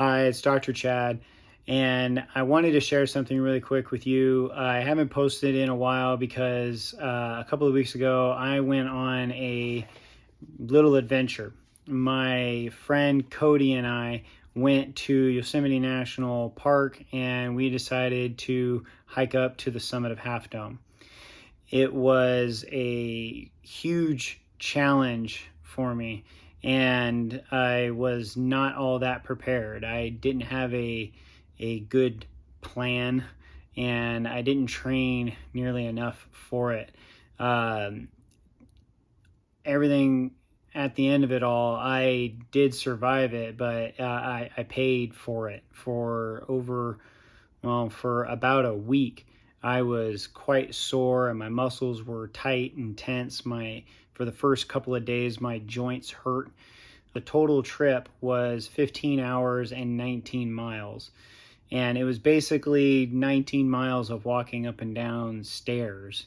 Hi, it's Dr. Chad, and I wanted to share something really quick with you. I haven't posted in a while because a couple of weeks ago I went on a little adventure. My friend Cody and I went to Yosemite National Park and we decided to hike up to the summit of Half Dome. It was a huge challenge for me, and I was not all that prepared. I didn't have a good plan, and I didn't train nearly enough for it. Um, Everything at the end of it all, I did survive it, but I paid for it for about a week. I was quite sore and my muscles were tight and tense. For the first couple of days, my joints hurt. The total trip was 15 hours and 19 miles. And it was basically 19 miles of walking up and down stairs.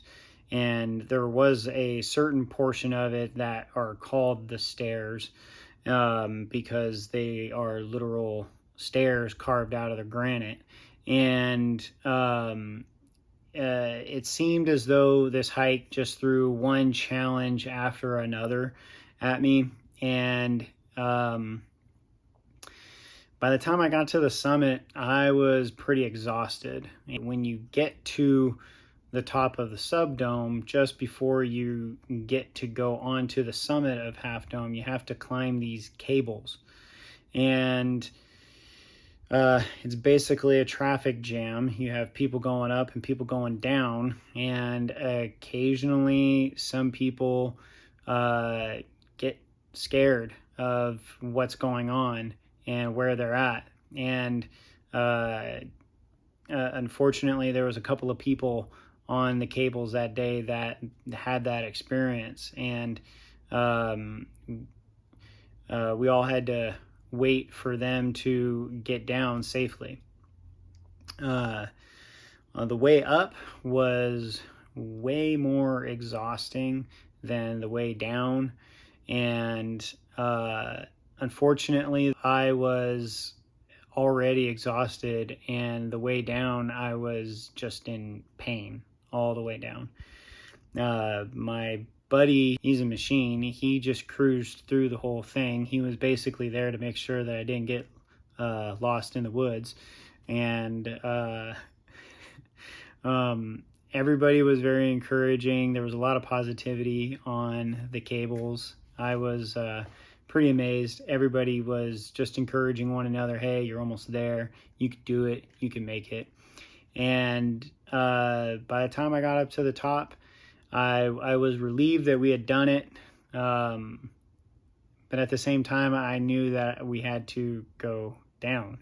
And there was a certain portion of it that are called the stairs because they are literal stairs carved out of the granite. And it seemed as though this hike just threw one challenge after another at me. And by the time I got to the summit, I was pretty exhausted. When you get to the top of the subdome, just before you get to go onto the summit of Half Dome, you have to climb these cables. And it's basically a traffic jam. You have people going up and people going down, and occasionally some people get scared of what's going on and where they're at. And unfortunately, there was a couple of people on the cables that day that had that experience, and we all had to wait for them to get down safely. The way up was way more exhausting than the way down, and unfortunately, I was already exhausted, and the way down, I was just in pain all the way down. My buddy, he's a machine. He just cruised through the whole thing. He was basically there to make sure that I didn't get lost in the woods. And everybody was very encouraging. There was a lot of positivity on the cables. I was pretty amazed. Everybody was just encouraging one another. Hey, you're almost there. You can do it. You can make it. And by the time I got up to the top, I was relieved that we had done it. But at the same time, I knew that we had to go down.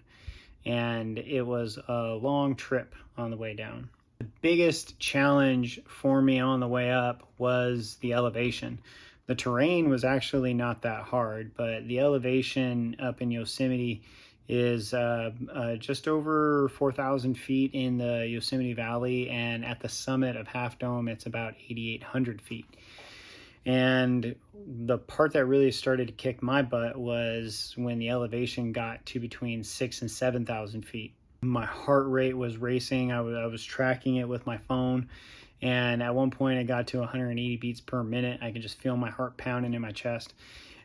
And it was a long trip on the way down. The biggest challenge for me on the way up was the elevation. The terrain was actually not that hard, but the elevation up in Yosemite is just over 4,000 feet in the Yosemite Valley, and at the summit of Half Dome, it's about 8,800 feet. And the part that really started to kick my butt was when the elevation got to between 6,000 and 7,000 feet. My heart rate was racing. I was tracking it with my phone. And at one point it got to 180 beats per minute. I could just feel my heart pounding in my chest.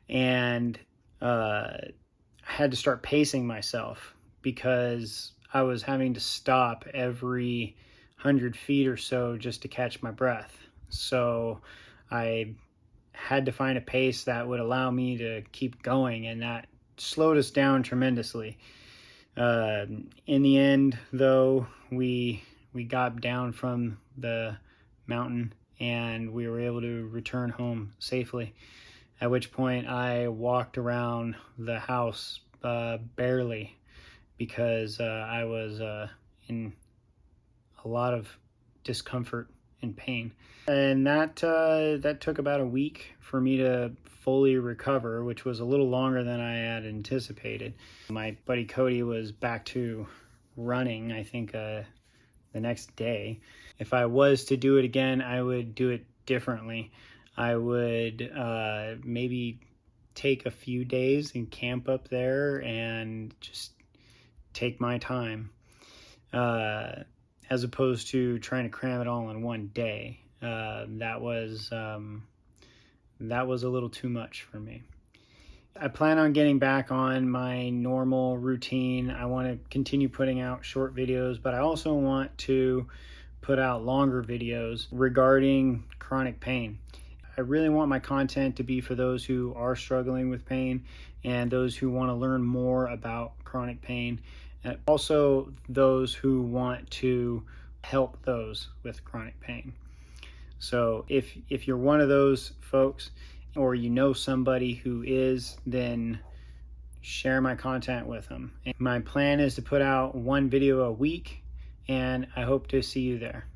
And I had to start pacing myself because I was having to stop every 100 feet or so just to catch my breath. So I had to find a pace that would allow me to keep going, and that slowed us down tremendously. In the end, though, we got down from the mountain and we were able to return home safely, at which point I walked around the house barely because I was in a lot of discomfort and pain. And that took about a week for me to fully recover, which was a little longer than I had anticipated. My buddy Cody was back to running, I think, the next day. If I was to do it again, I would do it differently. I would maybe take a few days and camp up there and just take my time, as opposed to trying to cram it all in one day. That was a little too much for me. I plan on getting back on my normal routine. I want to continue putting out short videos, but I also want to put out longer videos regarding chronic pain. I really want my content to be for those who are struggling with pain and those who want to learn more about chronic pain, and also those who want to help those with chronic pain. So if you're one of those folks, or you know somebody who is, then share my content with them. And my plan is to put out one video a week, and I hope to see you there.